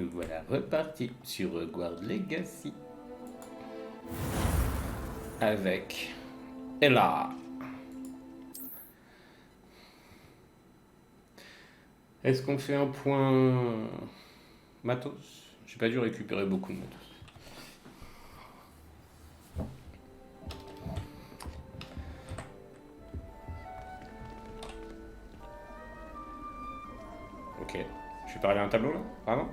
nous voilà repartis sur Hogwarts Legacy. Avec Ella. Est-ce qu'on fait un point matos? J'ai pas dû récupérer beaucoup de matos. Ok. Je suis parlé à un tableau là? Vraiment?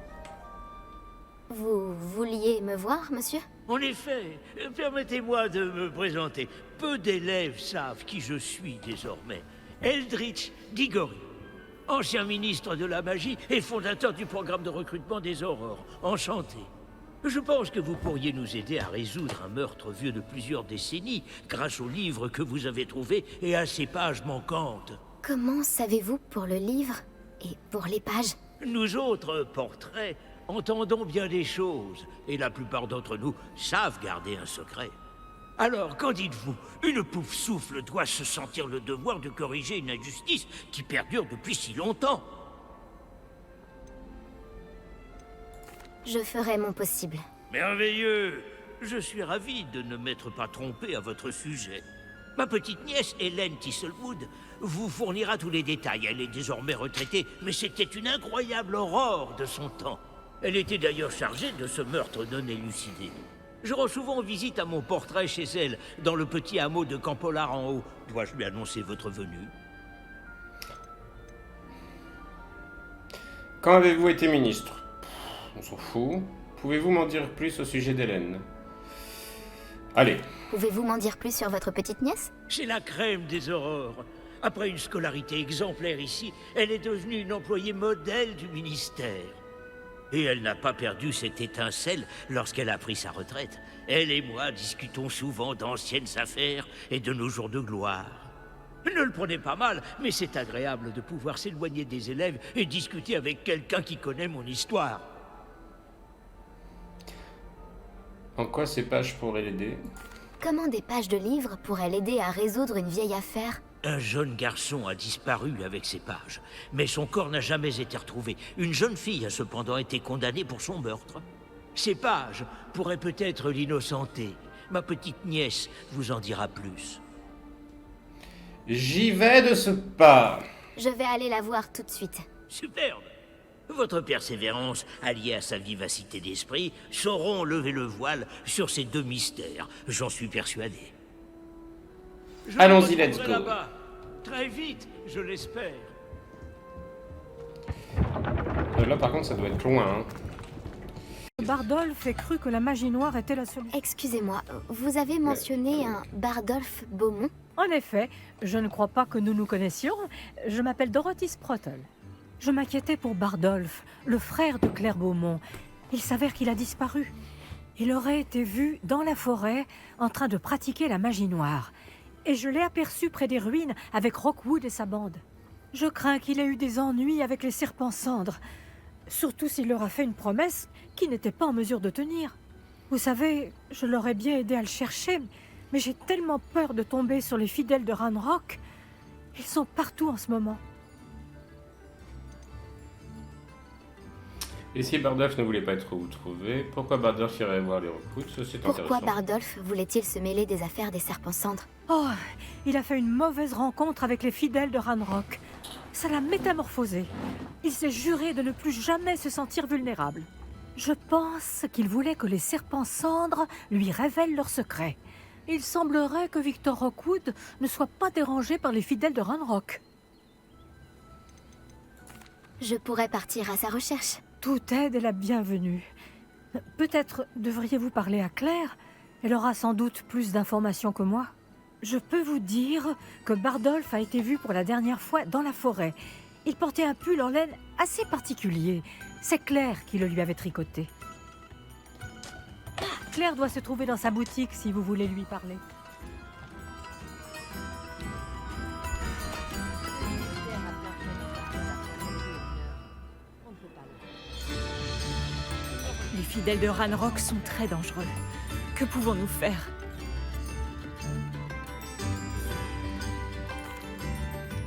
Vous vouliez me voir, monsieur? En effet, permettez-moi de me présenter. Peu d'élèves savent qui je suis désormais. Eldritch Diggory, ancien ministre de la magie et fondateur du programme de recrutement des aurores. Enchanté. Je pense que vous pourriez nous aider à résoudre un meurtre vieux de plusieurs décennies grâce au livre que vous avez trouvé et à ses pages manquantes. Comment savez-vous pour le livre et pour les pages? Nous autres, portraits, entendons bien des choses, et la plupart d'entre nous savent garder un secret. Alors, qu'en dites-vous? Une pouffe souffle doit se sentir le devoir de corriger une injustice qui perdure depuis si longtemps. Je ferai mon possible. Merveilleux! Je suis ravi de ne m'être pas trompé à votre sujet. Ma petite nièce, Hélène Thistlewood, vous fournira tous les détails. Elle est désormais retraitée, mais c'était une incroyable aurore de son temps. Elle était d'ailleurs chargée de ce meurtre non élucidé. Je rends souvent visite à mon portrait chez elle, dans le petit hameau de Campolar en haut. Dois-je lui annoncer votre venue? Quand avez-vous été ministre? On s'en fout. Pouvez-vous m'en dire plus au sujet d'Hélène? Allez. Pouvez-vous m'en dire plus sur votre petite nièce? C'est la crème des aurores. Après une scolarité exemplaire ici, elle est devenue une employée modèle du ministère. Et elle n'a pas perdu cette étincelle lorsqu'elle a pris sa retraite. Elle et moi discutons souvent d'anciennes affaires et de nos jours de gloire. Ne le prenez pas mal, mais c'est agréable de pouvoir s'éloigner des élèves et discuter avec quelqu'un qui connaît mon histoire. En quoi ces pages pourraient l'aider? Comment des pages de livres pourraient l'aider à résoudre une vieille affaire? Un jeune garçon a disparu avec ses pages, mais son corps n'a jamais été retrouvé. Une jeune fille a cependant été condamnée pour son meurtre. Ces pages pourraient peut-être l'innocenter. Ma petite nièce vous en dira plus. J'y vais de ce pas. Je vais aller la voir tout de suite. Superbe! Votre persévérance, alliée à sa vivacité d'esprit, sauront lever le voile sur ces deux mystères, j'en suis persuadé. Allons-y, let's go. Là-bas. Très vite, je l'espère. Là, par contre, ça doit être loin. Hein. Bardolph ait cru que la magie noire était la solution. Excusez-moi, vous avez mentionné un Bardolph Beaumont? En effet, je ne crois pas que nous nous connaissions. Je m'appelle Dorothy Sprottle. Je m'inquiétais pour Bardolph, le frère de Claire Beaumont. Il s'avère qu'il a disparu. Il aurait été vu dans la forêt en train de pratiquer la magie noire. Et je l'ai aperçu près des ruines avec Rockwood et sa bande. Je crains qu'il ait eu des ennuis avec les serpents cendres. Surtout s'il leur a fait une promesse qu'il n'était pas en mesure de tenir. Vous savez, je l'aurais bien aidé à le chercher, mais j'ai tellement peur de tomber sur les fidèles de Ranrock. Ils sont partout en ce moment. Et si Bardolph ne voulait pas être retrouvé, pourquoi Bardolph irait voir les recrues? Ça, c'est Pourquoi intéressant. Bardolph voulait-il se mêler des affaires des serpents cendres? Oh, il a fait une mauvaise rencontre avec les fidèles de Ranrock. Ça l'a métamorphosé. Il s'est juré de ne plus jamais se sentir vulnérable. Je pense qu'il voulait que les serpents cendres lui révèlent leurs secrets. Il semblerait que Victor Rockwood ne soit pas dérangé par les fidèles de Ranrock. Je pourrais partir à sa recherche. Toute aide est la bienvenue. Peut-être devriez-vous parler à Claire. Elle aura sans doute plus d'informations que moi. Je peux vous dire que Bardolph a été vu pour la dernière fois dans la forêt. Il portait un pull en laine assez particulier. C'est Claire qui le lui avait tricoté. Claire doit se trouver dans sa boutique si vous voulez lui parler. Les fidèles de Ranrock sont très dangereux. Que pouvons-nous faire?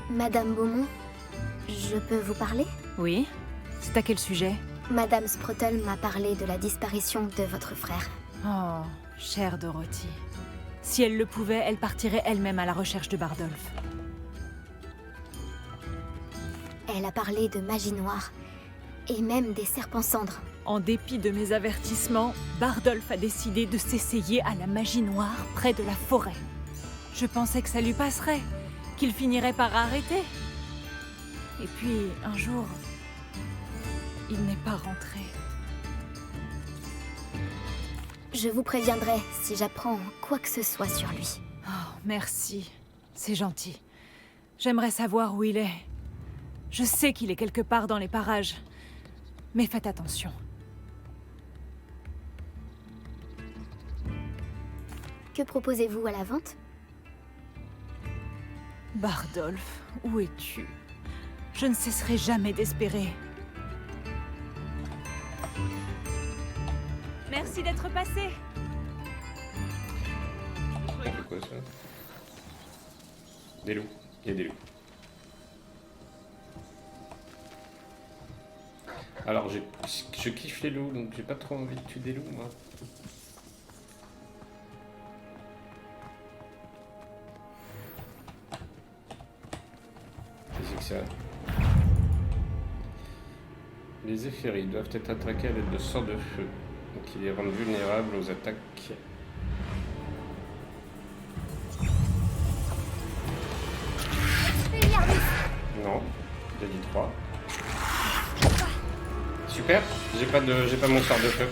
Madame Beaumont, je peux vous parler? Oui? C'est à quel sujet? Madame Sprottle m'a parlé de la disparition de votre frère. Oh, chère Dorothy. Si elle le pouvait, elle partirait elle-même à la recherche de Bardolph. Elle a parlé de magie noire, et même des serpents cendres. En dépit de mes avertissements, Bardolph a décidé de s'essayer à la magie noire près de la forêt. Je pensais que ça lui passerait, qu'il finirait par arrêter. Et puis, un jour, il n'est pas rentré. Je vous préviendrai si j'apprends quoi que ce soit sur lui. Oh, merci. C'est gentil. J'aimerais savoir où il est. Je sais qu'il est quelque part dans les parages. Mais faites attention. Que proposez-vous à la vente? Bardolph, où es-tu? Je ne cesserai jamais d'espérer. Merci d'être passé. C'est quoi ça? Des loups. Il y a des loups. Alors, je kiffe les loups, donc j'ai pas trop envie de tuer des loups, moi. Qu'est-ce que c'est que ça? Les éphéries doivent être attaqués à l'aide de sorts de feu, donc ils les rendent vulnérables aux attaques. Non, j'ai dit 3. Super, j'ai pas mon sort de feu.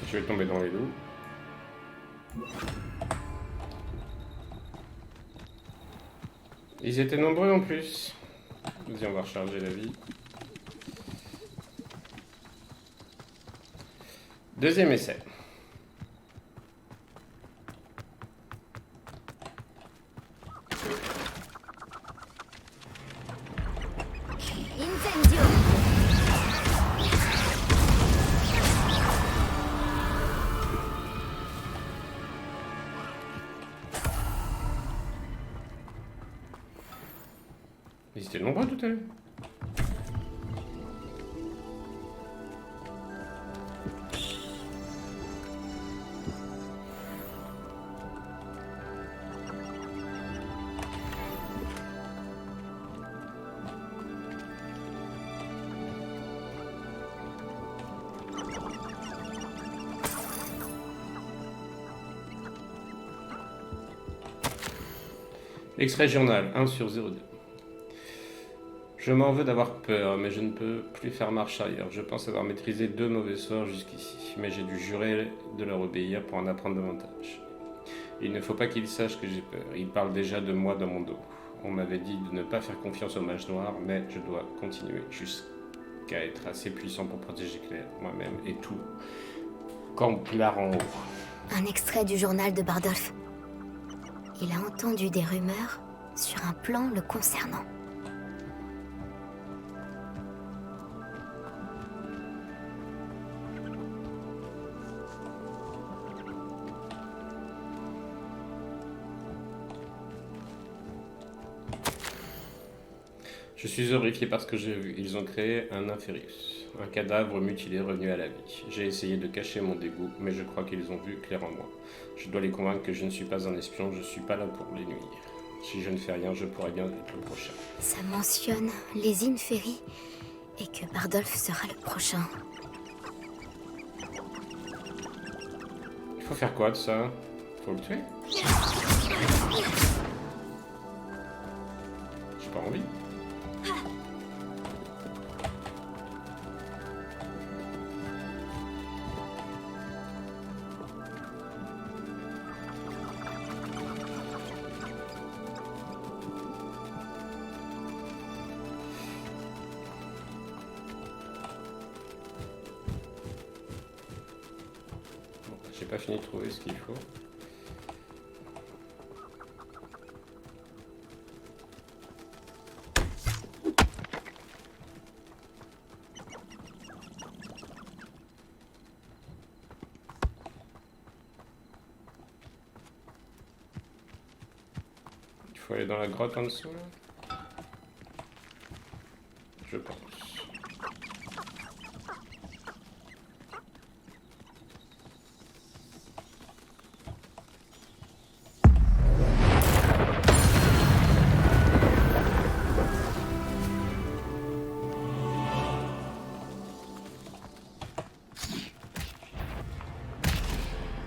Je vais tomber dans les loups. Ils étaient nombreux en plus. Vas-y, on va recharger la vie. Deuxième essai. Incendio! Ils étaient nombreux tout à l'heure. Extrait journal 1 sur 02. Je m'en veux d'avoir peur, mais je ne peux plus faire marche arrière. Je pense avoir maîtrisé 2 mauvais sorts jusqu'ici, mais j'ai dû jurer de leur obéir pour en apprendre davantage. Il ne faut pas qu'ils sachent que j'ai peur. Ils parlent déjà de moi dans mon dos. On m'avait dit de ne pas faire confiance aux mages noirs, mais je dois continuer jusqu'à être assez puissant pour protéger Claire, moi-même et tout. Camplar en haut. Un extrait du journal de Bardolph. Il a entendu des rumeurs sur un plan le concernant. Je suis horrifié par ce que j'ai vu. Ils ont créé un Inferius, un cadavre mutilé revenu à la vie. J'ai essayé de cacher mon dégoût, mais je crois qu'ils ont vu clair en moi. Je dois les convaincre que je ne suis pas un espion, je suis pas là pour les nuire. Si je ne fais rien, je pourrais bien être le prochain. Ça mentionne les Inferi et que Bardolph sera le prochain. Il faut faire quoi de ça? Faut le tuer? J'ai pas envie. J'ai pas fini de trouver ce qu'il faut. Faut aller dans la grotte en dessous là. Je pense.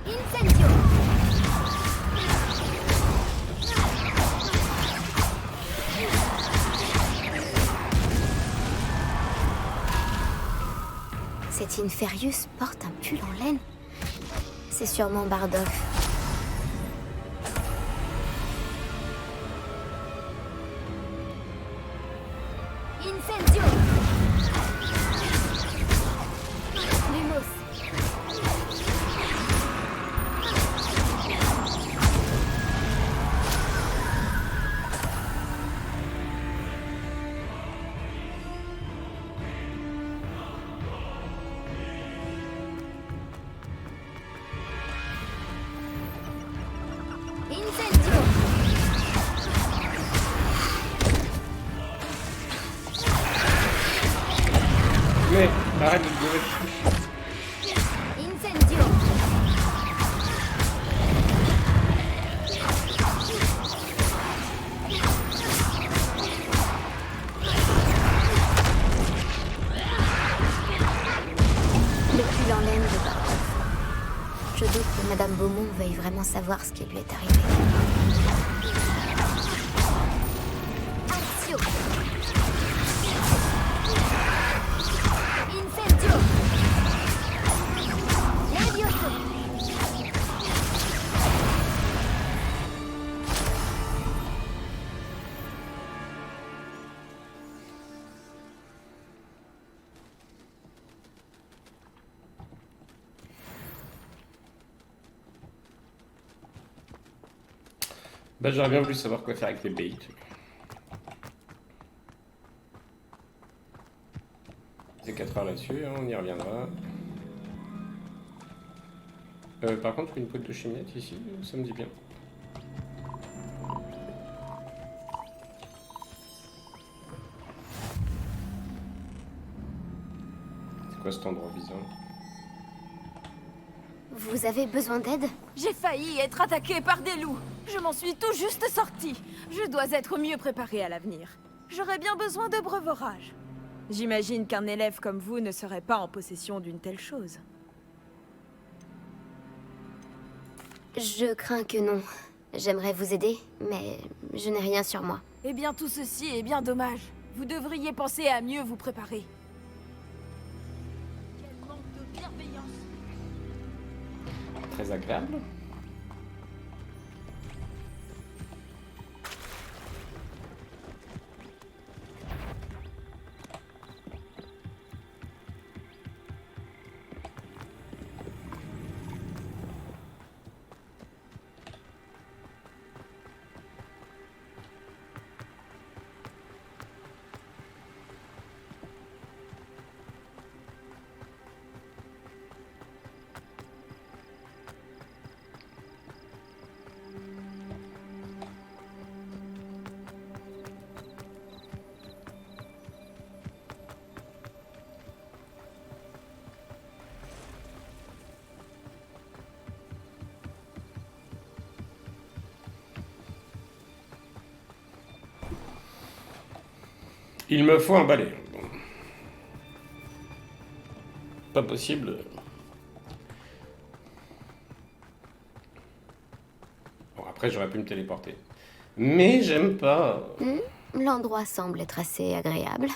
Incendio! Cet Inferius porte un pull en laine. C'est sûrement Bardolph. Incendio! Lumos. Incendio! Mais arrête de bourrer de touche. Incendio! Le pull en laine de Bardolph. Je doute que Madame Beaumont veuille vraiment savoir ce qui lui est arrivé. Actio! Incendio! Levioso! Bah j'aurais bien voulu savoir quoi faire avec les baits. C'est 4 heures là-dessus, hein, on y reviendra. Par contre, une poudre de cheminette ici, ça me dit bien. C'est quoi cet endroit bizarre? Vous avez besoin d'aide? J'ai failli être attaquée par des loups. Je m'en suis tout juste sortie. Je dois être mieux préparée à l'avenir. J'aurais bien besoin de breuvage. J'imagine qu'un élève comme vous ne serait pas en possession d'une telle chose. Je crains que non. J'aimerais vous aider, mais je n'ai rien sur moi. Eh bien, tout ceci est bien dommage. Vous devriez penser à mieux vous préparer. Quel manque de bienveillance. Très agréable. Il me faut un balai. Bon. Pas possible. Bon, après, j'aurais pu me téléporter. Mais j'aime pas. L'endroit semble être assez agréable.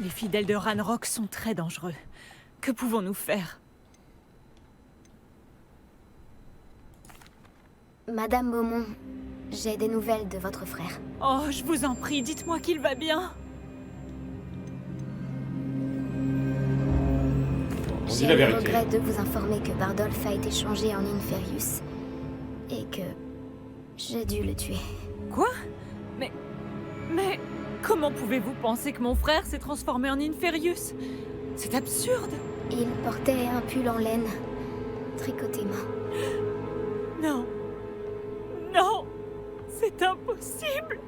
Les fidèles de Ranrock sont très dangereux. Que pouvons-nous faire? Madame Beaumont, j'ai des nouvelles de votre frère. Oh, je vous en prie, dites-moi qu'il va bien. On dit J'ai la le vérité. regret de vous informer que Bardolph a été changé en Inferius. Et que j'ai dû le tuer. Quoi? Mais comment pouvez-vous penser que mon frère s'est transformé en Inferius? C'est absurde. Il portait un pull en laine, tricoté main. Non, C'est impossible.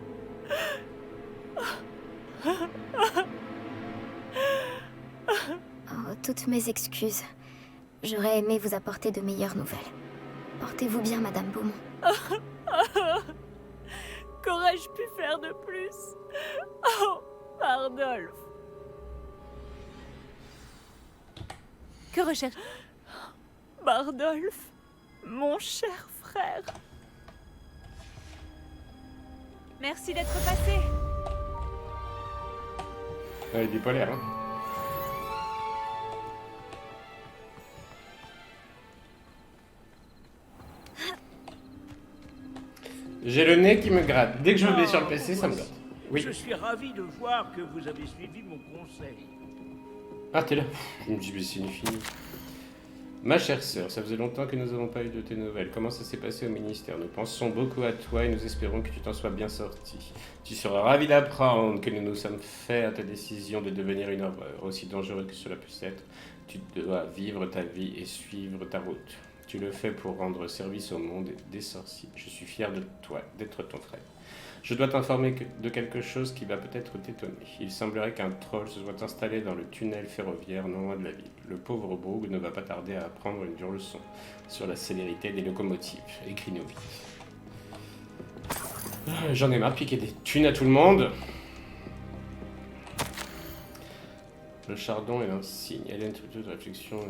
Oh, toutes mes excuses. J'aurais aimé vous apporter de meilleures nouvelles. Portez-vous bien, Madame Beaumont. Qu'aurais-je pu faire de plus? Oh, Bardolph. Que recherche... Bardolph, mon cher frère. Merci d'être passé. Il est bipolaire, hein. J'ai le nez qui me gratte. Dès que je me mets sur le PC, ça me gratte. Oui. Je suis ravi de voir que vous avez suivi mon conseil. Ah, t'es là. Je me dis, mais c'est une fille. Ma chère sœur, ça faisait longtemps que nous n'avons pas eu de tes nouvelles. Comment ça s'est passé au ministère? Nous pensons beaucoup à toi et nous espérons que tu t'en sois bien sorti. Tu seras ravi d'apprendre que nous nous sommes faits à ta décision de devenir une horreur. Aussi dangereux que cela puisse être, tu dois vivre ta vie et suivre ta route. Tu le fais pour rendre service au monde des sorciers. Je suis fier de toi, d'être ton frère. Je dois t'informer de quelque chose qui va peut-être t'étonner. Il semblerait qu'un troll se soit installé dans le tunnel ferroviaire non loin de la ville. Le pauvre Brugg ne va pas tarder à apprendre une dure leçon sur la célérité des locomotives. Écris-nous vite. J'en ai marre de piquer des thunes à tout le monde. Le chardon est un signe. Elle a une toute réflexion.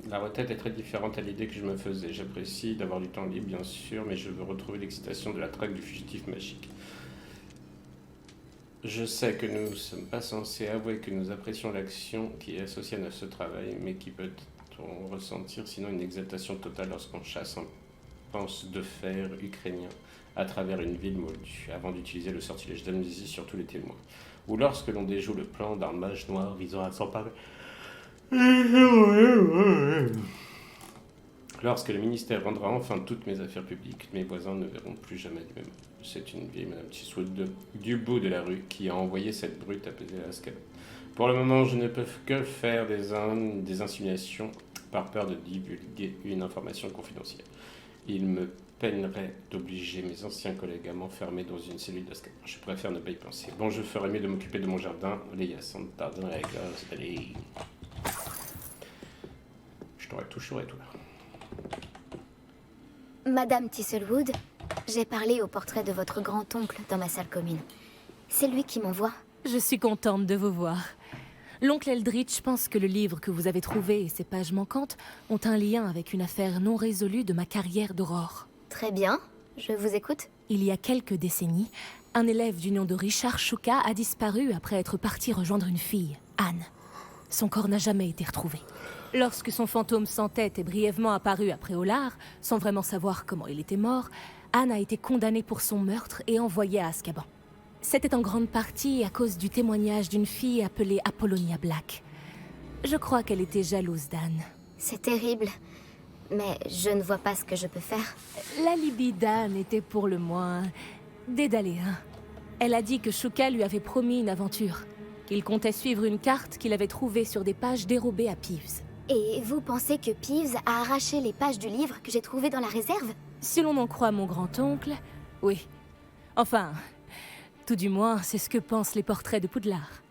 La retraite est très différente à l'idée que je me faisais. J'apprécie d'avoir du temps libre, bien sûr, mais je veux retrouver l'excitation de la traque du fugitif magique. Je sais que nous ne sommes pas censés avouer que nous apprécions l'action qui est associée à ce travail, mais qui peut-on ressentir sinon une exaltation totale lorsqu'on chasse un pense de fer ukrainien à travers une ville moldue, avant d'utiliser le sortilège d'amnésie sur tous les témoins. Ou lorsque l'on déjoue le plan d'un mage noir visant à s'emparer. Lorsque le ministère rendra enfin toutes mes affaires publiques, mes voisins ne verront plus jamais du même. C'est une vieille Madame Tiswood du bout de la rue qui a envoyé cette brute apaiser à Azkaban. Pour le moment, je ne peux que faire des insinuations par peur de divulguer une information confidentielle. Il me peinerait d'obliger mes anciens collègues à m'enfermer dans une cellule d'Azkaban. Je préfère ne pas y penser. Bon, je ferais mieux de m'occuper de mon jardin. Les Hyacinthes, pardon, la gosse, allez. Je t'aurais touché, toi. Madame Thistlewood, j'ai parlé au portrait de votre grand-oncle dans ma salle commune. C'est lui qui m'envoie. Je suis contente de vous voir. L'oncle Eldritch pense que le livre que vous avez trouvé et ses pages manquantes ont un lien avec une affaire non résolue de ma carrière d'aurore. Très bien, je vous écoute. Il y a quelques décennies, un élève du nom de Richard Shuka a disparu après être parti rejoindre une fille, Anne. Son corps n'a jamais été retrouvé. Lorsque son fantôme sans tête est brièvement apparu après Olar, sans vraiment savoir comment il était mort, Anne a été condamnée pour son meurtre et envoyée à Azkaban. C'était en grande partie à cause du témoignage d'une fille appelée Apollonia Black. Je crois qu'elle était jalouse d'Anne. C'est terrible, mais je ne vois pas ce que je peux faire. L'alibi d'Anne était pour le moins dédaléen. Elle a dit que Shuka lui avait promis une aventure, qu'il comptait suivre une carte qu'il avait trouvée sur des pages dérobées à Peeves. Et vous pensez que Peeves a arraché les pages du livre que j'ai trouvé dans la réserve? Si l'on en croit mon grand-oncle, oui. Enfin, tout du moins, c'est ce que pensent les portraits de Poudlard.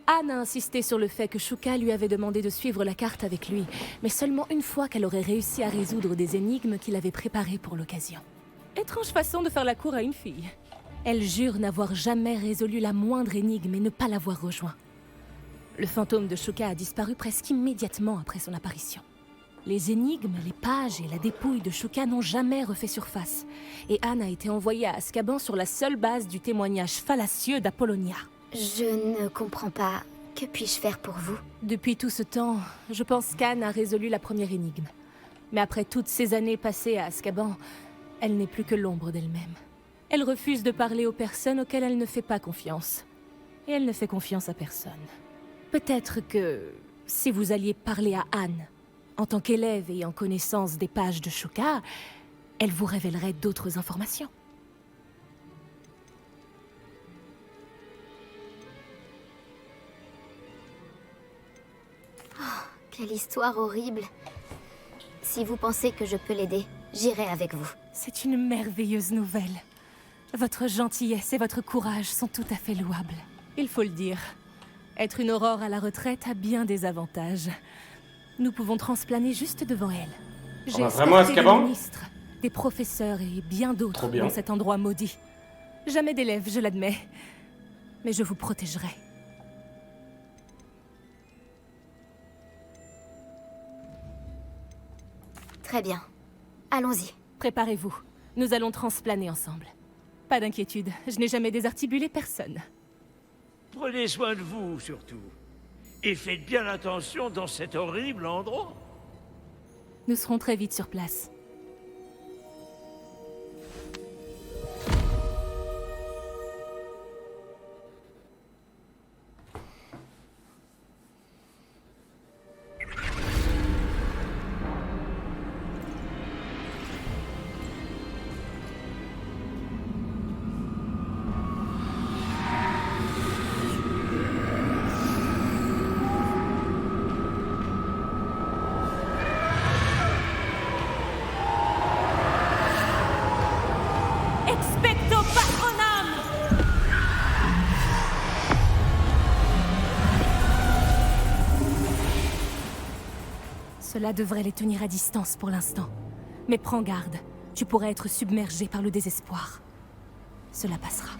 Anne a insisté sur le fait que Shuka lui avait demandé de suivre la carte avec lui, mais seulement une fois qu'elle aurait réussi à résoudre des énigmes qu'il avait préparées pour l'occasion. Étrange façon de faire la cour à une fille. Elle jure n'avoir jamais résolu la moindre énigme et ne pas l'avoir rejoint. Le fantôme de Shuka a disparu presque immédiatement après son apparition. Les énigmes, les pages et la dépouille de Shuka n'ont jamais refait surface. Et Anne a été envoyée à Azkaban sur la seule base du témoignage fallacieux d'Apollonia. Je ne comprends pas. Que puis-je faire pour vous? Depuis tout ce temps, je pense qu'Anne a résolu la première énigme. Mais après toutes ces années passées à Azkaban, elle n'est plus que l'ombre d'elle-même. Elle refuse de parler aux personnes auxquelles elle ne fait pas confiance. Et elle ne fait confiance à personne. Peut-être que, si vous alliez parler à Anne, en tant qu'élève ayant connaissance des pages de Shuka, elle vous révélerait d'autres informations. Oh, quelle histoire horrible. Si vous pensez que je peux l'aider, j'irai avec vous. C'est une merveilleuse nouvelle. Votre gentillesse et votre courage sont tout à fait louables. Il faut le dire. Être une aurore à la retraite a bien des avantages. Nous pouvons transplaner juste devant elle. J'ai va vraiment à escorté Azkaban des ministres, des professeurs et bien Trop d'autres bien. dans cet endroit maudit. Jamais d'élèves, je l'admets. Mais je vous protégerai. Très bien. Allons-y. Préparez-vous. Nous allons transplaner ensemble. Pas d'inquiétude, je n'ai jamais désarticulé personne. Prenez soin de vous, surtout. Et faites bien attention dans cet horrible endroit. Nous serons très vite sur place. Expecto Patronum! Cela devrait les tenir à distance pour l'instant. Mais prends garde, tu pourrais être submergé par le désespoir. Cela passera.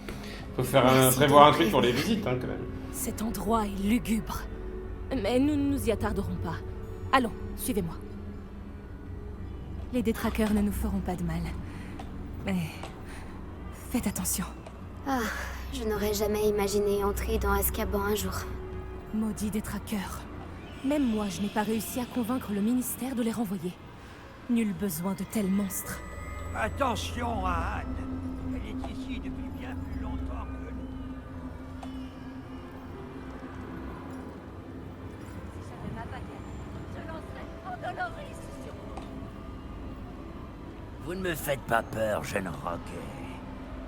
Faut faire Merci prévoir un de truc pour les visites, hein, quand même. Cet endroit est lugubre. Mais nous ne nous y attarderons pas. Allons, suivez-moi. Les détraqueurs ne nous feront pas de mal. Mais faites attention. Ah, je n'aurais jamais imaginé entrer dans Azkaban un jour. Maudits détraqueurs. Même moi, je n'ai pas réussi à convaincre le ministère de les renvoyer. Nul besoin de tels monstres. Attention à Anne. Elle est ici depuis bien plus longtemps que nous. Vous ne me faites pas peur, jeune Roquet.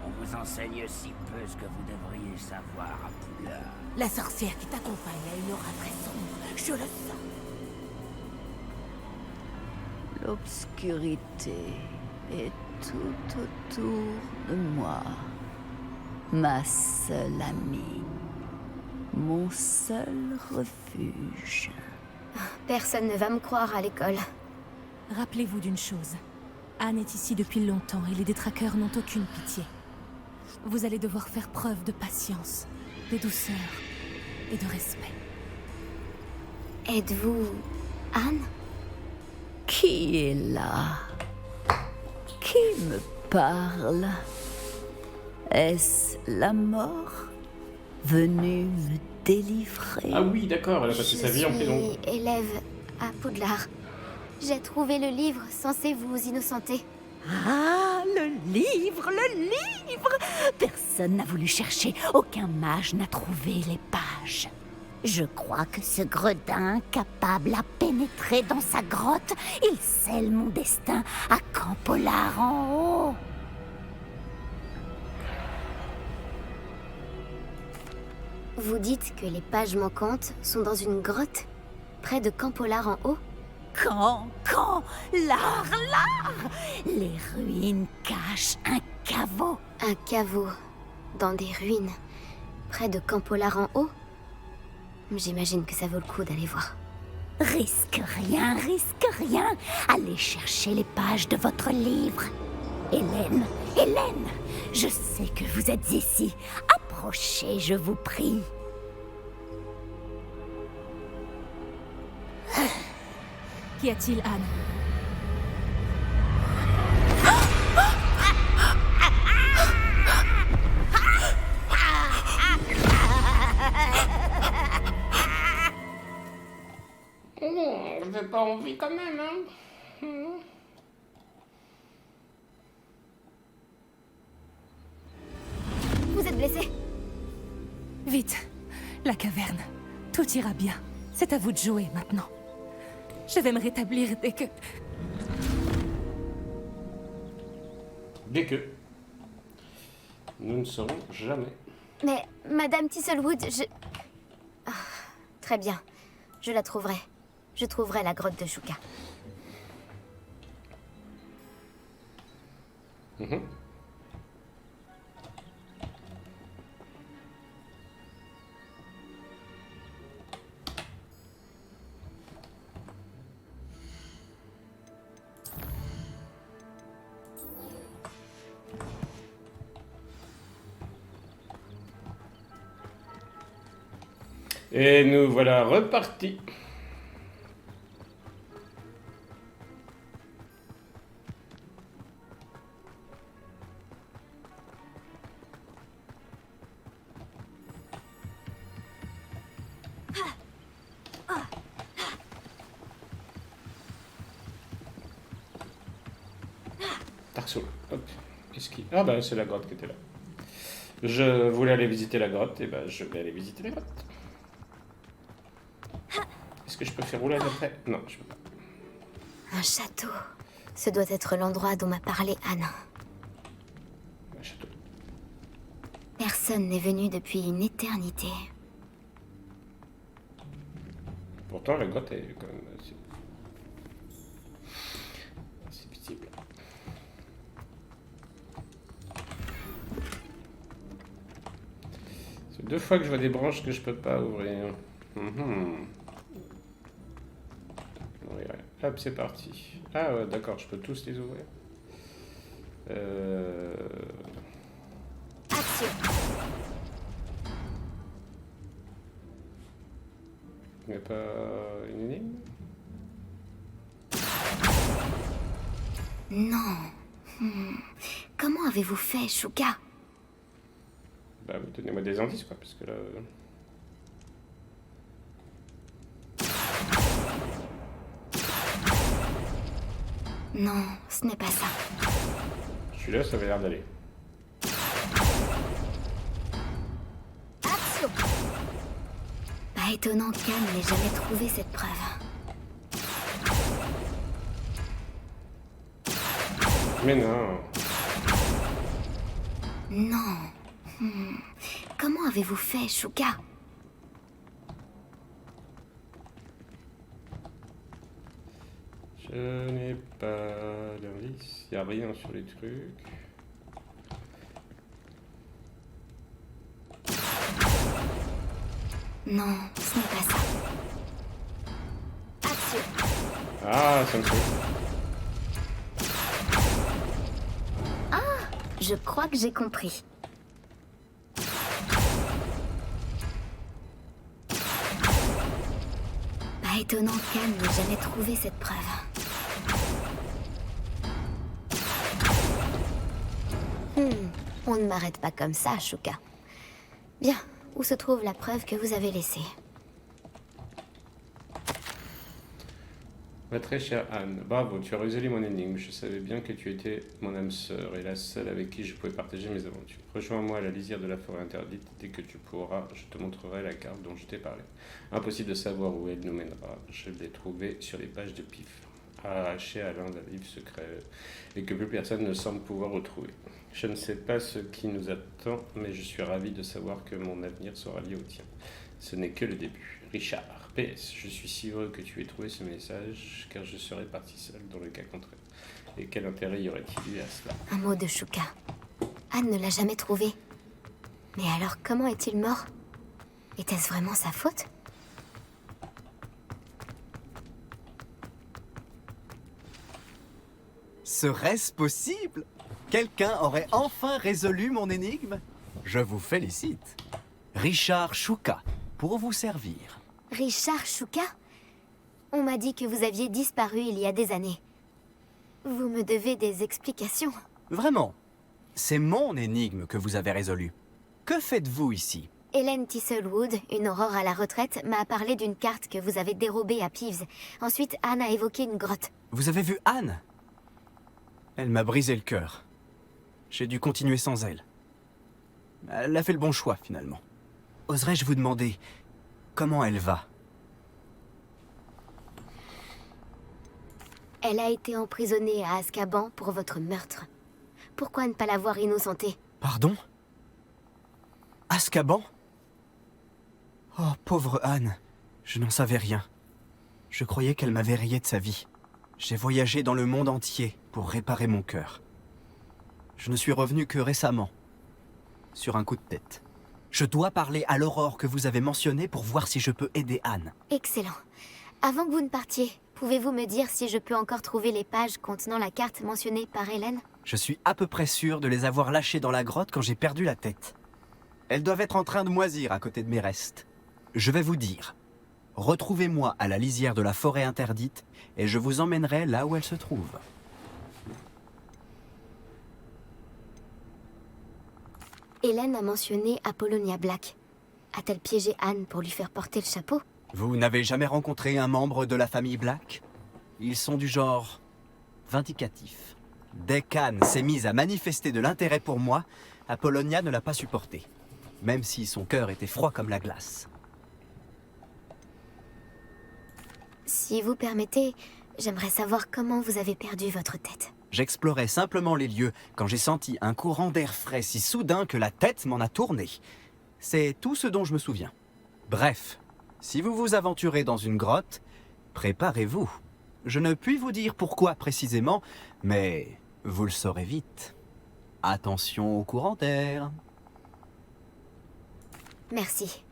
On vous enseigne si peu ce que vous devriez savoir à Poudlard. La sorcière qui t'accompagne a une aura très sombre, je le sens. L'obscurité est tout autour de moi. Ma seule amie. Mon seul refuge. Personne ne va me croire à l'école. Rappelez-vous d'une chose. Anne est ici depuis longtemps et les détraqueurs n'ont aucune pitié. Vous allez devoir faire preuve de patience, de douceur et de respect. Êtes-vous Anne? Qui est là? Qui me parle? Est-ce la mort venue me délivrer? Ah oui, d'accord, elle a passé sa vie en prison. Je suis élève à Poudlard. J'ai trouvé le livre censé vous innocenter. Ah, le livre, le livre! Personne n'a voulu chercher, aucun mage n'a trouvé les pages. Je crois que ce gredin, capable à pénétrer dans sa grotte, il scelle mon destin à Campolar en haut. Vous dites que les pages manquantes sont dans une grotte, près de Campolar en haut? Quand, l'art! Les ruines cachent un caveau. Un caveau, dans des ruines, près de Campolar en haut? J'imagine que ça vaut le coup d'aller voir. Risque rien. Allez chercher les pages de votre livre. Hélène, je sais que vous êtes ici. Approchez, je vous prie. Qu'y a-t-il, Anne? J'ai pas envie quand même, hein. Vous êtes blessé? Vite, la caverne. Tout ira bien. C'est à vous de jouer maintenant. Je vais me rétablir dès que... Dès que. Nous ne saurons jamais. Mais, Madame Thistlewood, je... Ah, très bien. Je la trouverai. Je trouverai la grotte de Shuka. Et nous voilà repartis. Dark Souls. Hop. Ah bah c'est la grotte qui était là. Je voulais aller visiter la grotte, et bah je vais aller visiter la grotte. Est-ce que je peux faire roulade après? Non, je peux pas. Un château. Ce doit être l'endroit dont m'a parlé Anne. Un château. Personne n'est venu depuis une éternité. Pourtant la grotte est quand même assez visible. C'est 2 fois que je vois des branches que je peux pas ouvrir. Oui, ouais. Hop, c'est parti. Ah ouais, d'accord, je peux tous les ouvrir. Action. Il n'y a pas une énigme? Non. Comment avez-vous fait, Shuka? Bah, vous donnez-moi des indices, quoi, parce que là... Non, ce n'est pas ça. Celui-là, ça avait l'air d'aller. Action. Pas étonnant qu'Anne n'ait jamais trouvé cette preuve. Mais non. Non. Comment avez-vous fait, Shuka? Je n'ai pas d'indice. Il n'y a rien sur les trucs. Non, ce n'est pas ça. Action. Ah, ça me fait. Je crois que j'ai compris. Pas étonnant qu'Anne n'ait jamais trouvé cette preuve. On ne m'arrête pas comme ça, Shuka. Bien, où se trouve la preuve que vous avez laissée? Ma très chère Anne, bravo, tu as résolu mon énigme. Je savais bien que tu étais mon âme sœur et la seule avec qui je pouvais partager mes aventures. Rejoins-moi à la lisière de la forêt interdite. Dès que tu pourras, je te montrerai la carte dont je t'ai parlé. Impossible de savoir où elle nous mènera. Je l'ai trouvée sur les pages de Pif, arrachée à l'un d'un livre secret et que plus personne ne semble pouvoir retrouver. Je ne sais pas ce qui nous attend, mais je suis ravi de savoir que mon avenir sera lié au tien. Ce n'est que le début. Richard. PS, je suis si heureux que tu aies trouvé ce message, car je serais parti seul dans le cas contraire. Et quel intérêt y aurait-il eu à cela? Un mot de Shuka. Anne ne l'a jamais trouvé. Mais alors, comment est-il mort? Était-ce vraiment sa faute? Serait-ce possible? Quelqu'un aurait enfin résolu mon énigme? Je vous félicite. Richard Shuka, pour vous servir. Richard Shuka? On m'a dit que vous aviez disparu il y a des années. Vous me devez des explications. Vraiment? C'est mon énigme que vous avez résolu. Que faites-vous ici? Hélène Tisselwood, une aurore à la retraite, m'a parlé d'une carte que vous avez dérobée à Peeves. Ensuite, Anne a évoqué une grotte. Vous avez vu Anne? Elle m'a brisé le cœur. J'ai dû continuer sans elle. Elle a fait le bon choix, finalement. Oserais-je vous demander comment elle va? Elle a été emprisonnée à Azkaban pour votre meurtre. Pourquoi ne pas l'avoir innocentée? Pardon? Azkaban? Oh, pauvre Anne. Je n'en savais rien. Je croyais qu'elle m'avait rayé de sa vie. J'ai voyagé dans le monde entier pour réparer mon cœur. Je ne suis revenu que récemment, sur un coup de tête. Je dois parler à l'Aurore que vous avez mentionnée pour voir si je peux aider Anne. Excellent. Avant que vous ne partiez, pouvez-vous me dire si je peux encore trouver les pages contenant la carte mentionnée par Hélène? Je suis à peu près sûr de les avoir lâchées dans la grotte quand j'ai perdu la tête. Elles doivent être en train de moisir à côté de mes restes. Je vais vous dire. Retrouvez-moi à la lisière de la forêt interdite et je vous emmènerai là où elle se trouve. Hélène a mentionné Apollonia Black. A-t-elle piégé Anne pour lui faire porter le chapeau? Vous n'avez jamais rencontré un membre de la famille Black? Ils sont du genre vindicatif. Dès qu'Anne s'est mise à manifester de l'intérêt pour moi, Apollonia ne l'a pas supporté, même si son cœur était froid comme la glace. Si vous permettez, j'aimerais savoir comment vous avez perdu votre tête. J'explorais simplement les lieux quand j'ai senti un courant d'air frais si soudain que la tête m'en a tourné. C'est tout ce dont je me souviens. Bref, si vous vous aventurez dans une grotte, préparez-vous. Je ne puis vous dire pourquoi précisément, mais vous le saurez vite. Attention au courant d'air. Merci.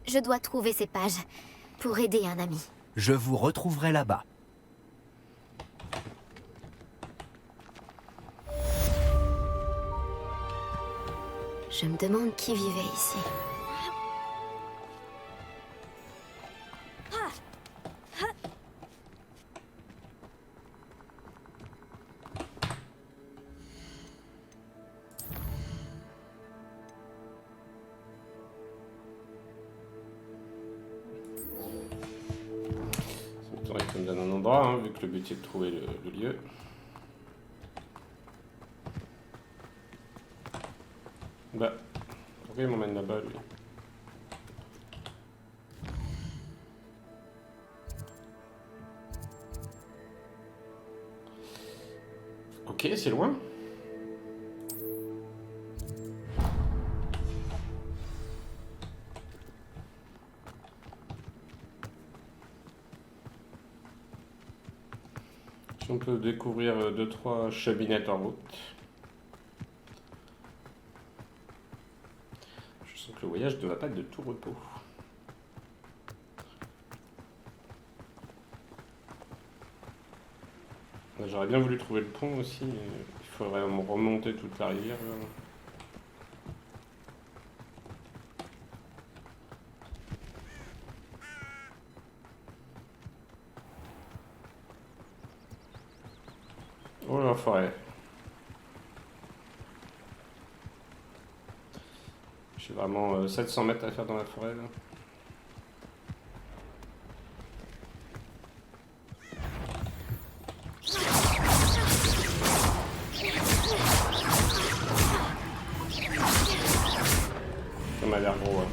Je dois trouver ces pages pour aider un ami. Je vous retrouverai là-bas. Je me demande qui vivait ici. Ça m'étonnerait que ça me donne un endroit, hein, vu que le but est de trouver le lieu. Bah, pourquoi il m'emmène là-bas, lui? Ok, c'est loin. Si on peut découvrir 2-3 cheminettes en route. Le voyage ne va pas être de tout repos. J'aurais bien voulu trouver le pont aussi, mais il faudrait remonter toute la rivière. Oh la forêt. J'ai vraiment 700 mètres à faire dans la forêt là. Ça m'a l'air gros. Hein.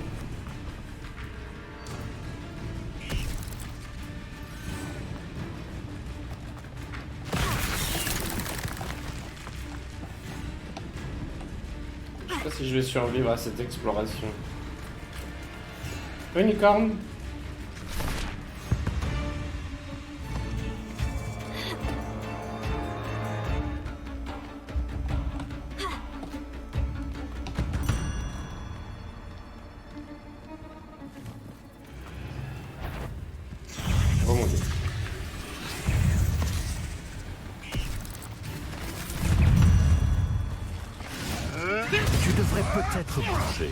Je sais pas si je vais survivre à cette exploration. Unicorn. Oh mon Dieu. Tu devrais peut-être bouger.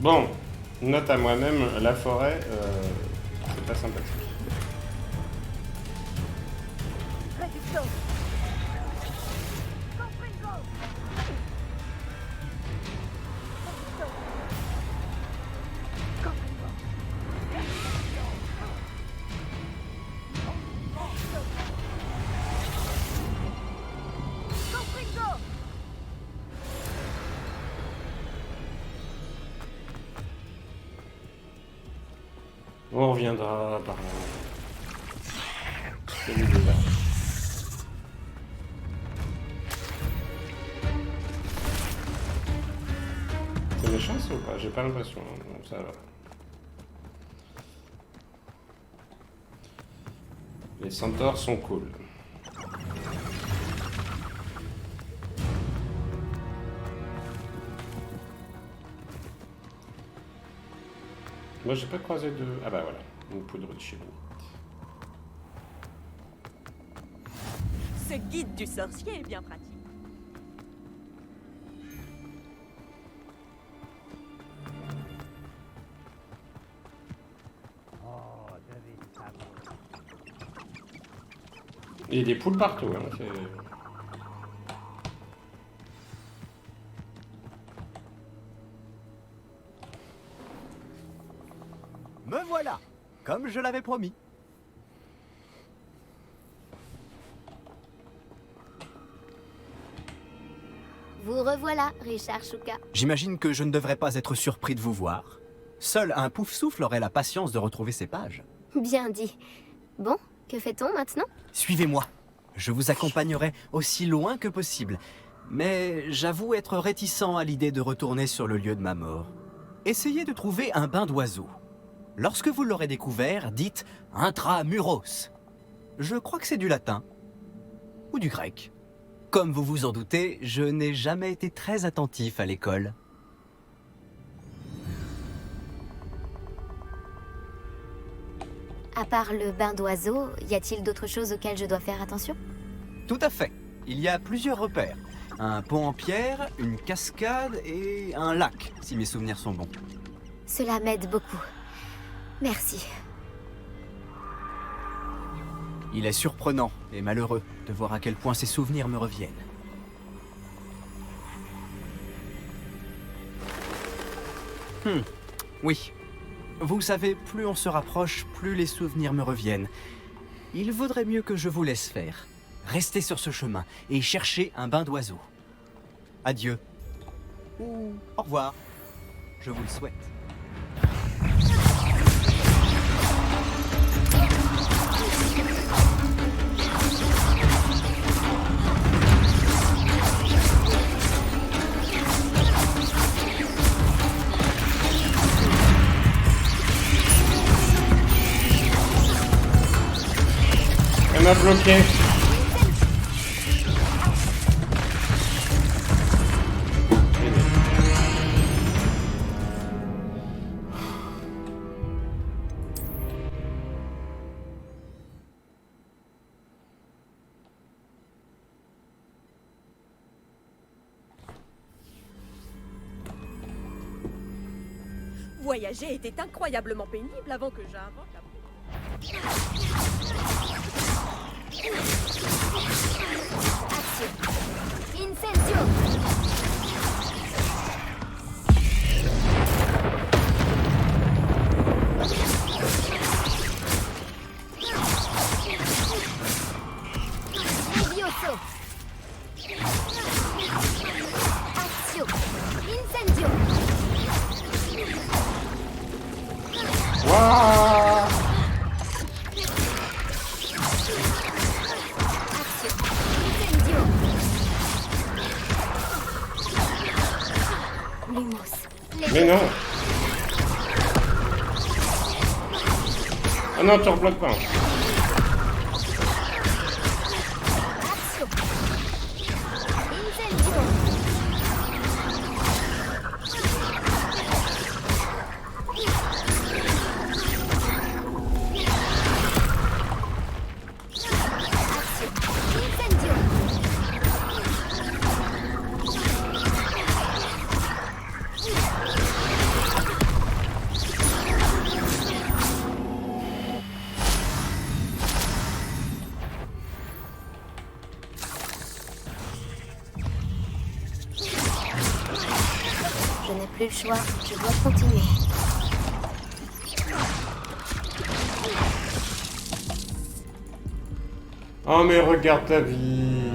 Bon, note à moi-même, la forêt, c'est pas sympathique. On reviendra par là. C'est lui déjà. C'est méchant ça ou pas? J'ai pas l'impression, donc ça va. Les centaures sont cool. Moi j'ai pas croisé de... Ah bah voilà, une poudre de chez lui. Ce guide du sorcier est bien pratique. Il y a des poules partout. Hein, Me voilà, comme je l'avais promis. Vous revoilà, Richard Shuka. J'imagine que je ne devrais pas être surpris de vous voir. Seul un pouf-souffle aurait la patience de retrouver ces pages. Bien dit. Bon, que fait-on maintenant? Suivez-moi. Je vous accompagnerai aussi loin que possible. Mais j'avoue être réticent à l'idée de retourner sur le lieu de ma mort. Essayez de trouver un bain d'oiseau. Lorsque vous l'aurez découvert, dites « intramuros ». Je crois que c'est du latin. Ou du grec. Comme vous vous en doutez, je n'ai jamais été très attentif à l'école. À part le bain d'oiseau, y a-t-il d'autres choses auxquelles je dois faire attention? Tout à fait. Il y a plusieurs repères. Un pont en pierre, une cascade et un lac, si mes souvenirs sont bons. Cela m'aide beaucoup. Merci. Il est surprenant et malheureux de voir à quel point ces souvenirs me reviennent. Oui. Vous savez, plus on se rapproche, plus les souvenirs me reviennent. Il vaudrait mieux que je vous laisse faire. Restez sur ce chemin et cherchez un bain d'oiseau. Adieu. Ou au revoir. Je vous le souhaite. Elle m'a bloqué. Voyager était incroyablement pénible avant que j'invente la... Incendio! Levioso! Accio! Incendio! Waouh! Mais non! Ah non, tu rebloques pas. Je n'ai plus le choix, je dois continuer. Oh mais regarde ta vie.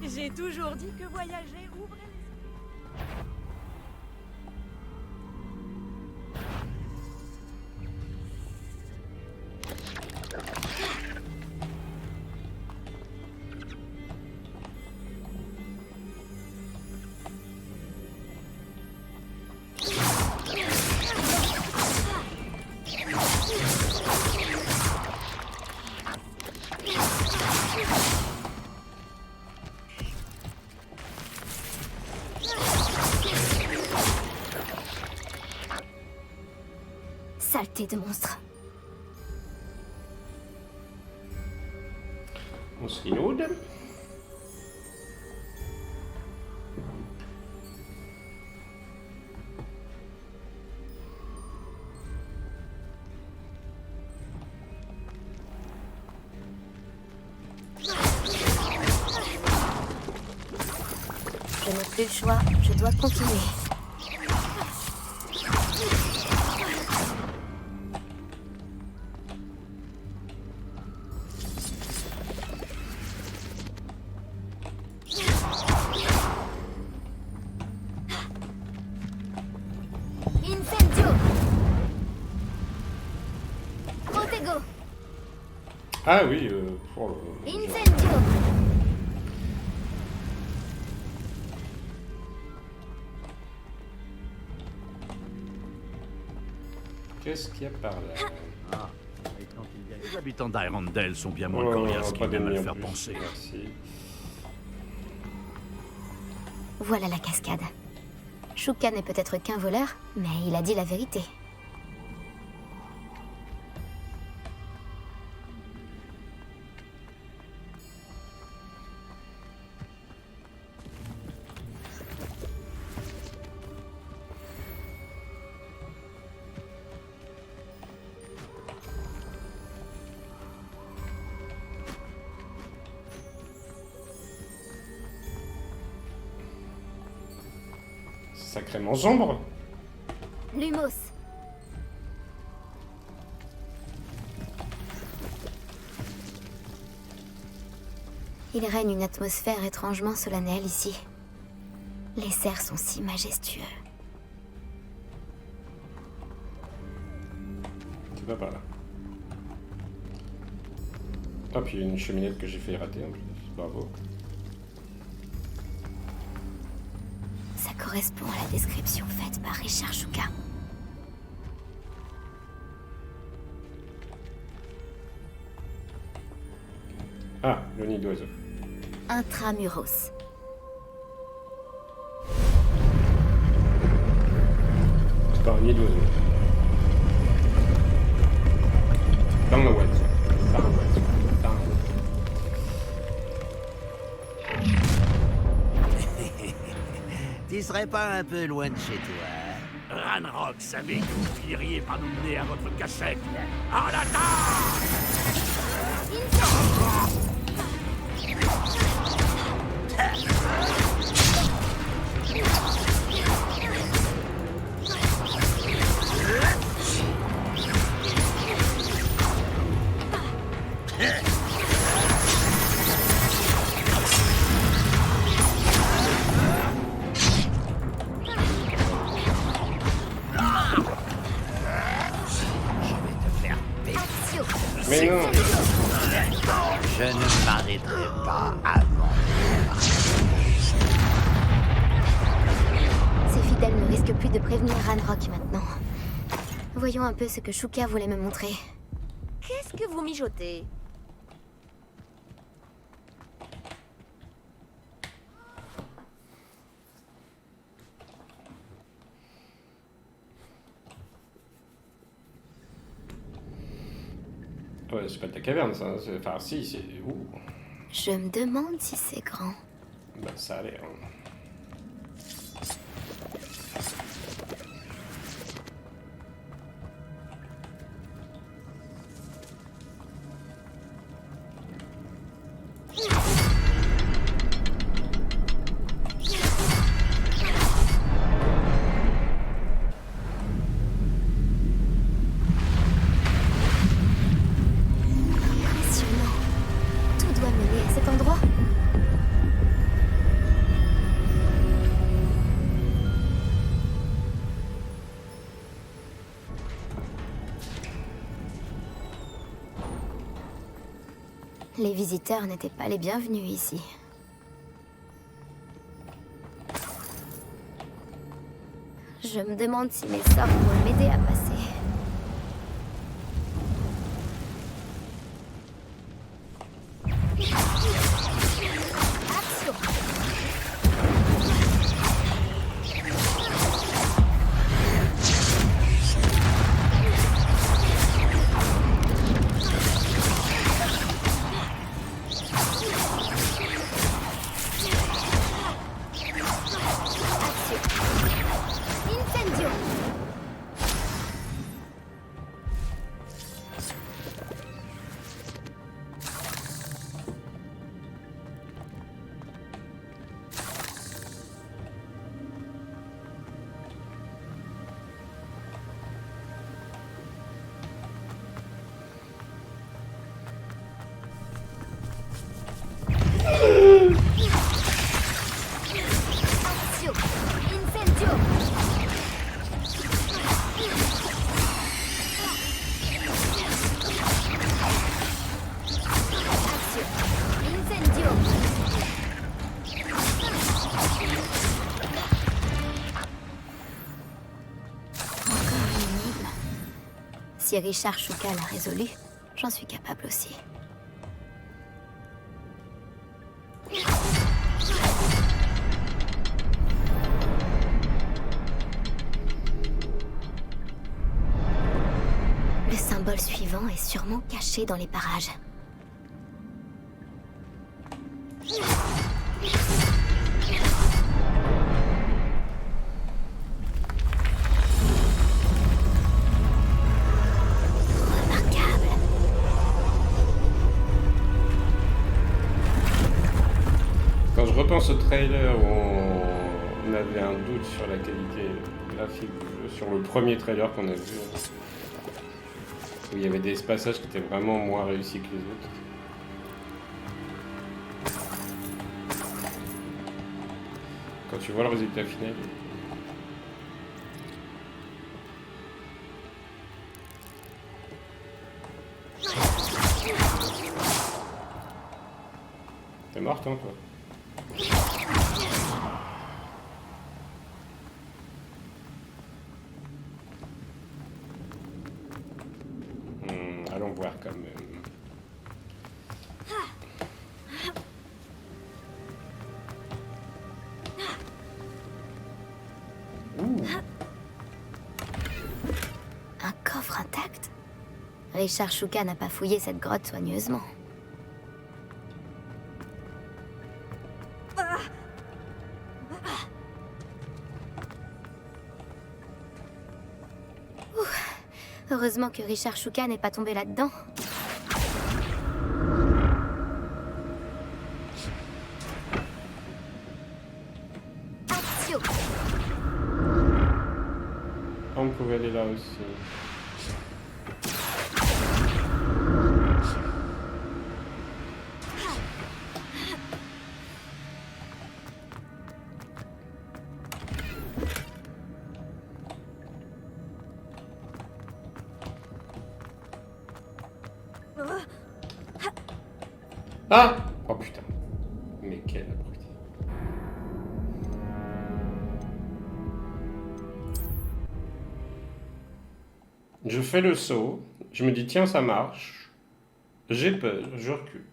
J'ai toujours dit que voyager ouvrait les... Saleté de monstre. On se reload. Je n'ai plus le choix, je dois continuer. Incendio! Protego! Ah oui, oh, Incendio! qu'est-ce qu'il y a par là? Ah, et quand il y a les habitants d'Irondale sont bien moins Oh, coriaces pas qu'ils viennent à d'ennemis le en faire plus. penser. Merci. Voilà la cascade. Shuka n'est peut-être qu'un voleur, mais il a dit la vérité. Sacrément sombre. Lumos. Il règne une atmosphère étrangement solennelle ici. Les cerfs sont si majestueux. C'est pas par là. Ah, puis il y a une cheminette que j'ai fait rater en plus. Bravo. Ça correspond à la description faite par Richard Shuka. Ah, le nid d'oiseau. Intramuros. C'est pas un nid d'oiseau. Dans le web. Dans le web. Dans le web. Tu serais pas un peu loin de chez toi? Ranrock savait que vous finiriez par nous mener à votre cachette. À l'attaque! Mais non. Je ne m'arrêterai pas avant. Ces fidèles ne risquent plus de prévenir Ranrock maintenant. Voyons un peu ce que Shuka voulait me montrer. Qu'est-ce que vous mijotez? Ouais, c'est pas de la caverne, ça. Enfin, si, c'est... Ouh. Je me demande si c'est grand. Bah, ça a l'air. Impressionnant. Tout doit mener à cet endroit. Les visiteurs n'étaient pas les bienvenus ici. Je me demande si mes sorts vont m'aider à passer. Action! Si Richard Shuka l'a résolu, j'en suis capable aussi. Le symbole suivant est sûrement caché dans les parages. Quand je repense au trailer où on avait un doute sur la qualité graphique du jeu, sur le premier trailer qu'on a vu, où il y avait des passages qui étaient vraiment moins réussis que les autres. Quand tu vois le résultat final, t'es morte, hein, toi? Allons voir quand même. Ouh. Un coffre intact? Richard Shuka n'a pas fouillé cette grotte soigneusement. Heureusement que Richard Shuka n'est pas tombé là-dedans. Accio. On pouvait aller là aussi. Ah! Oh putain. Mais quel abruti. Je fais le saut. Je me dis tiens ça marche. J'ai peur. Je recule.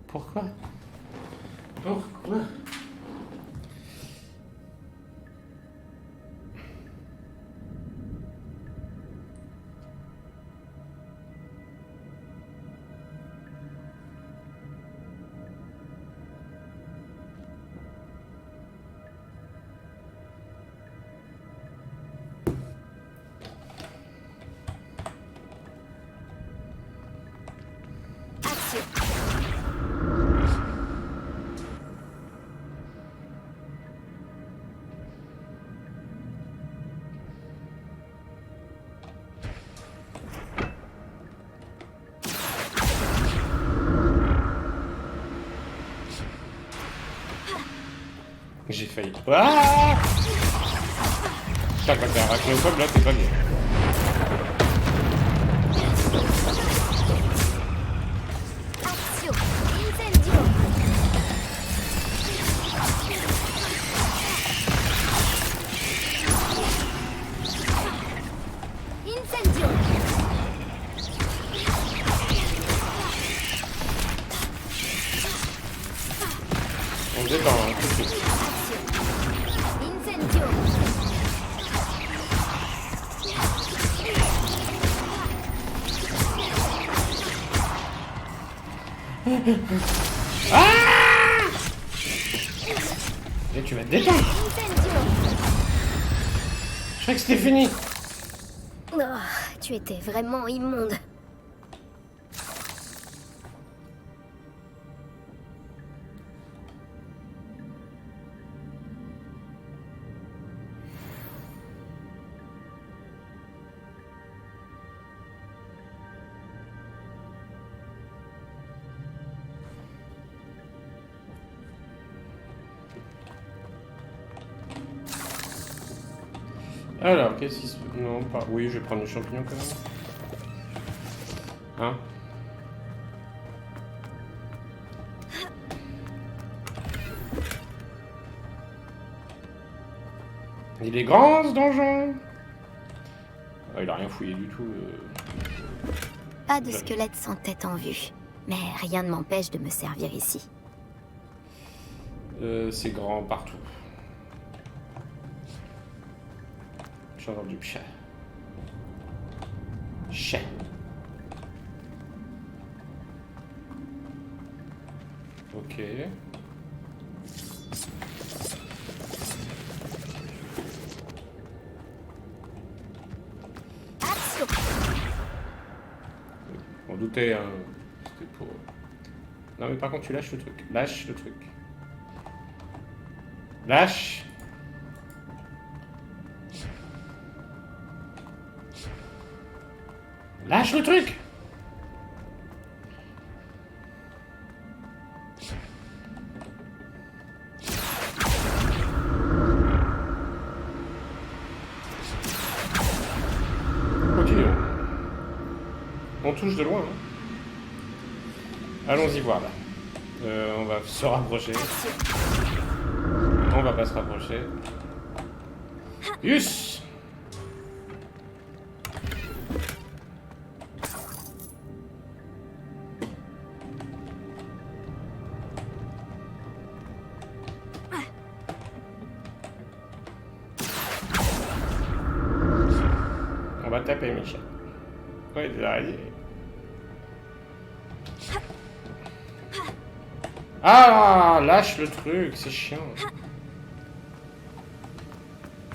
Pourquoi? Pourquoi? J'ai failli. Ah! Putain, quand t'es arachnophobe, là, t'es pas bien. On détend, hein, tout de suite. Ah! Et tu vas te détendre. Je croyais que c'était fini. Oh, tu étais vraiment immonde. Alors, qu'est-ce qui se... Non, pas... Oui, je vais prendre le champignon quand même. Hein? Il est grand, ce donjon! Ah, il a rien fouillé du tout. Pas de squelette sans tête en vue. Mais rien ne m'empêche de me servir ici. C'est grand partout. J'entends du chat. Chat. Ok. Action. On doutait, hein. C'était pour... Non mais par contre tu lâches le truc. Lâche le truc. Lâche. Lâche le truc. Continuons. On touche de loin. Hein. Allons-y voir là. On va se rapprocher. On va pas se rapprocher. Yus! On va taper Michel. Ouais, des araignées. Ah, lâche le truc, c'est chiant.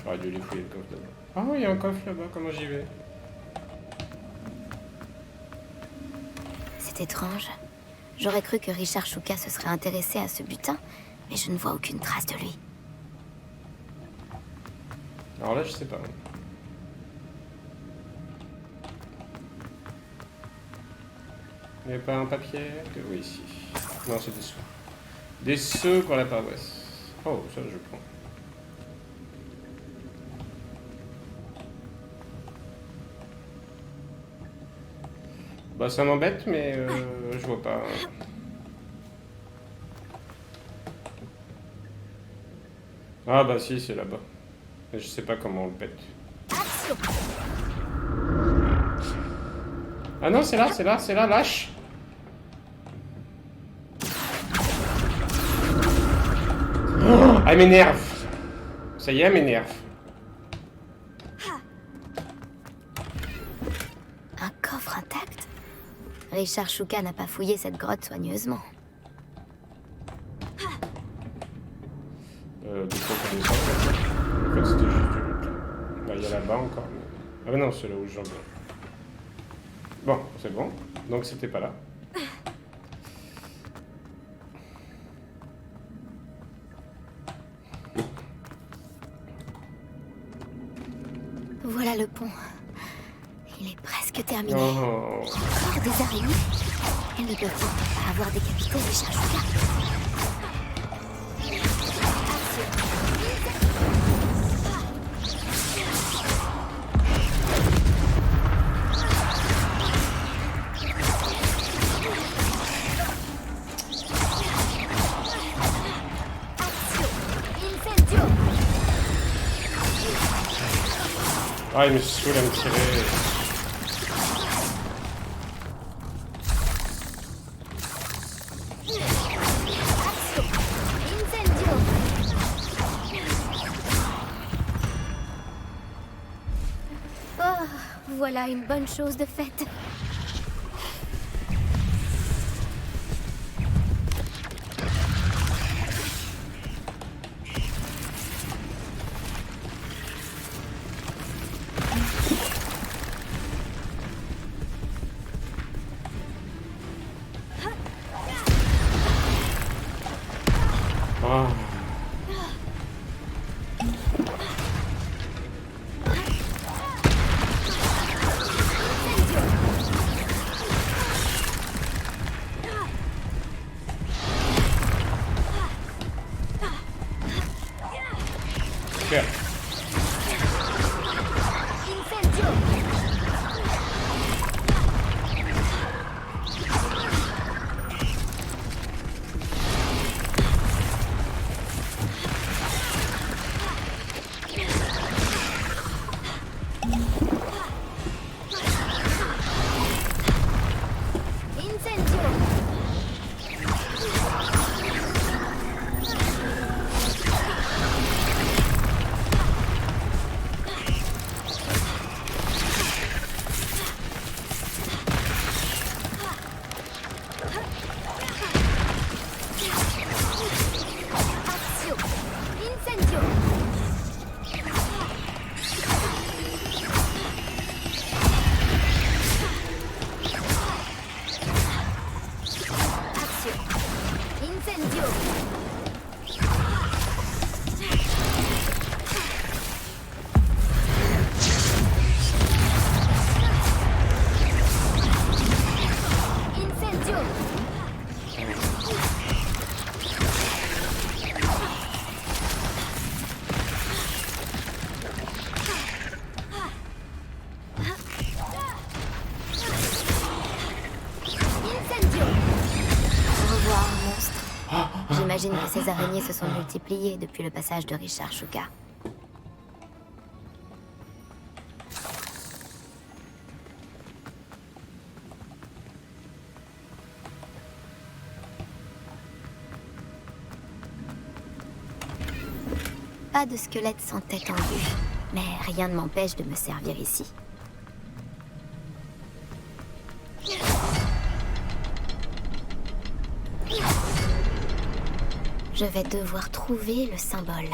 J'aurais dû les fouiller le coffre d'abord. Ah, il y a un coffre là-bas, comment j'y vais? C'est étrange. J'aurais cru que Richard Shuka se serait intéressé à ce butin, mais je ne vois aucune trace de lui. Alors là, je sais pas. Il n'y a pas un papier que... Oui, ici. Non, c'est des seaux. Des seaux pour la paroisse. Oh, ça, je prends. Bah, ça m'embête, mais je vois pas. Ah, bah si, c'est là-bas. Mais je sais pas comment on le pète. Ah non, c'est là, lâche. Oh, elle m'énerve. Ça y est, elle m'énerve. Un coffre intact? Richard Shuka n'a pas fouillé cette grotte soigneusement. Du coup, on descend. En fait, c'était juste du loot. Bah, il y a là-bas encore. Mais... Ah, mais non, c'est là où j'en viens. Bon, c'est bon. Donc, c'était pas là. Voilà le pont. Il est presque terminé. Oh. Encore des araignées? Elles ne peuvent pas avoir décapité Richard Shuka. Ah, il me saoule à me tirer. Oh, voilà une bonne chose de faite. Ah. J'imagine que ces araignées se sont multipliées depuis le passage de Richard Shuka. Pas de squelette sans tête en vue, mais rien ne m'empêche de me servir ici. Je vais devoir trouver le symbole.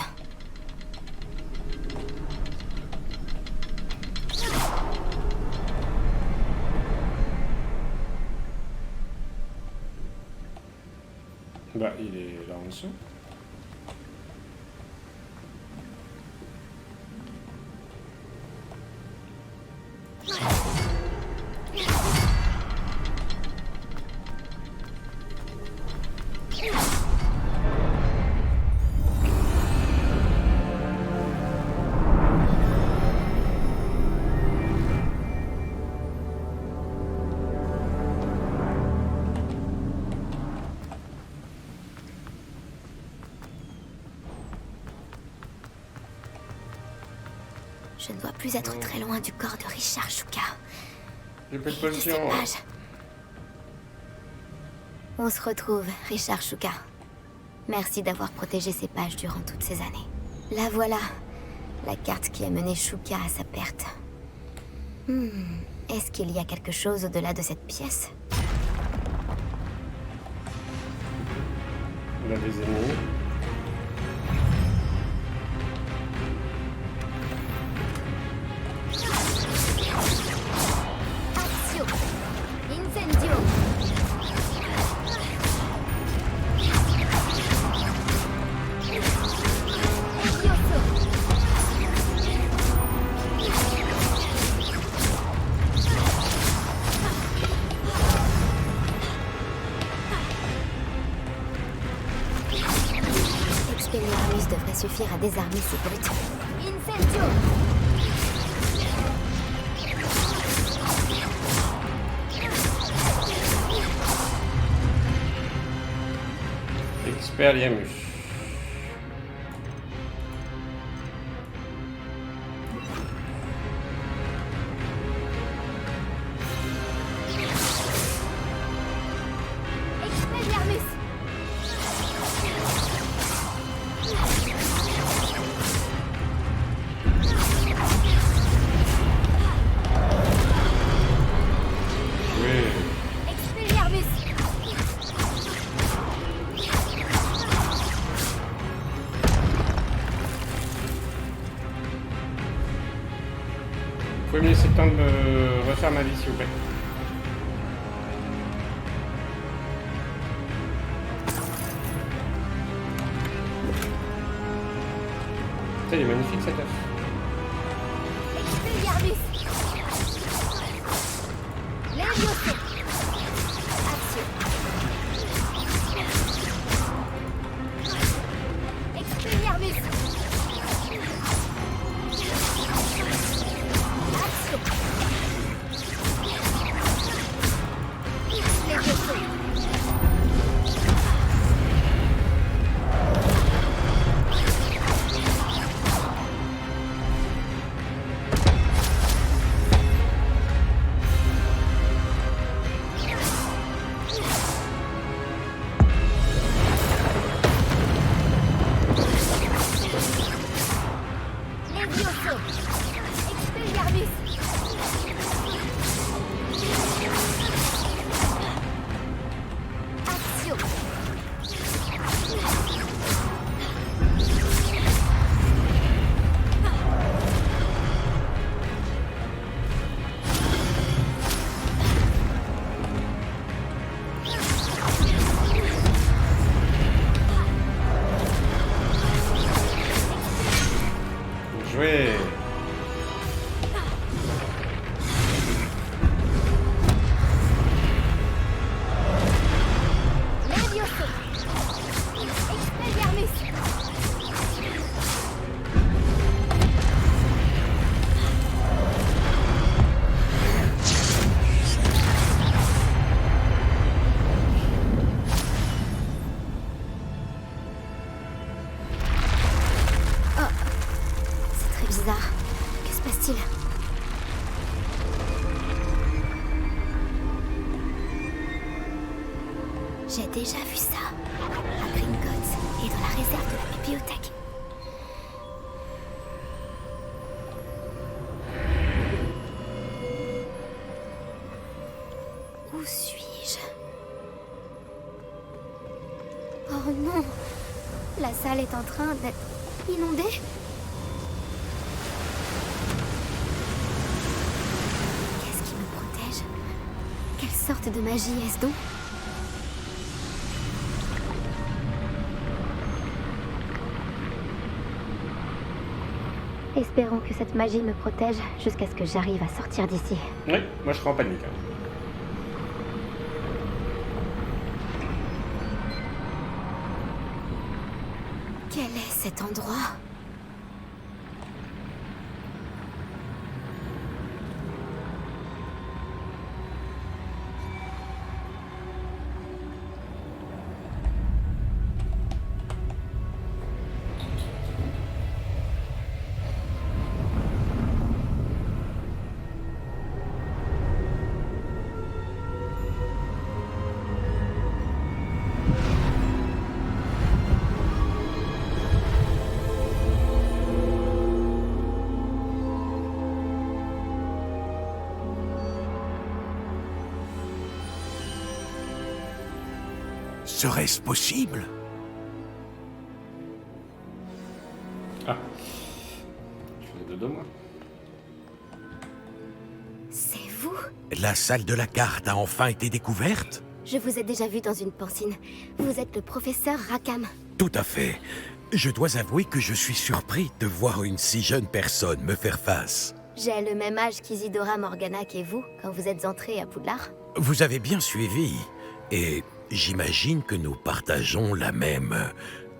Bah, il est là en dessous. Je ne dois plus être très loin du corps de Richard Shuka. J'ai plus de Et de position. ces pages. On se retrouve, Richard Shuka. Merci d'avoir protégé ces pages durant toutes ces années. La voilà, la carte qui a mené Shuka à sa perte. Est-ce qu'il y a quelque chose au-delà de cette pièce? Il a des ennemis. Accio! Incendio! Furioso! Expelliarmus devrait suffire à désarmer ces brutes. Incendio! Expelliarmus. Expelliarmus! Oui. Expelliarmus! Vous pouvez me laisser le temps de me refaire ma vie, s'il vous plaît. Putain, il est magnifique cet œuf. Expelliarmus! Levioso! Accio! Expelliarmus! Accio! Levioso! J'ai déjà vu ça. À Gringotts et dans la réserve de la bibliothèque. Où suis-je? Oh non! La salle est en train d'être inondée. Qu'est-ce qui me protège? Quelle sorte de magie est-ce donc? Espérons que cette magie me protège jusqu'à ce que j'arrive à sortir d'ici. Oui, moi je serais en panique. Quel est cet endroit? Serait-ce possible? Ah. Je faisais dodo, moi. C'est vous? La salle de la carte a enfin été découverte? Je vous ai déjà vu dans une pancine. Vous êtes le professeur Rackham. Tout à fait. Je dois avouer que je suis surpris de voir une si jeune personne me faire face. J'ai le même âge qu'Isidora Morganac et vous, quand vous êtes entrés à Poudlard. Vous avez bien suivi. Et j'imagine que nous partageons la même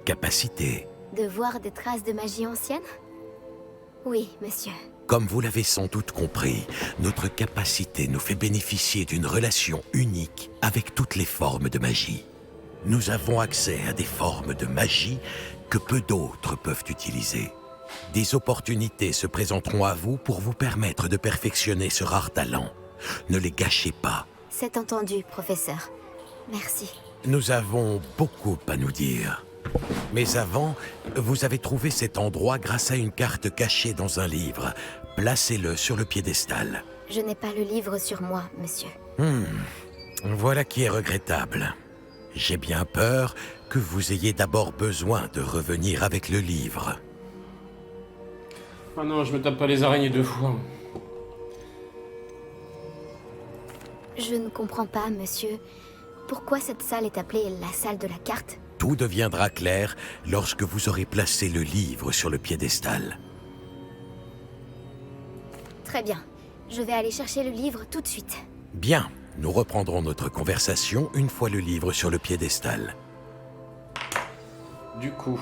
capacité. De voir des traces de magie ancienne? Oui, monsieur. Comme vous l'avez sans doute compris, notre capacité nous fait bénéficier d'une relation unique avec toutes les formes de magie. Nous avons accès à des formes de magie que peu d'autres peuvent utiliser. Des opportunités se présenteront à vous pour vous permettre de perfectionner ce rare talent. Ne les gâchez pas. C'est entendu, professeur. Merci. Nous avons beaucoup à nous dire. Mais avant, vous avez trouvé cet endroit grâce à une carte cachée dans un livre. Placez-le sur le piédestal. Je n'ai pas le livre sur moi, monsieur. Voilà qui est regrettable. J'ai bien peur que vous ayez d'abord besoin de revenir avec le livre. Oh non, je me tape pas les araignées deux fois. Je ne comprends pas, monsieur. Pourquoi cette salle est appelée la salle de la carte? Tout deviendra clair lorsque vous aurez placé le livre sur le piédestal. Très bien. Je vais aller chercher le livre tout de suite. Bien, nous reprendrons notre conversation une fois le livre sur le piédestal. Du coup,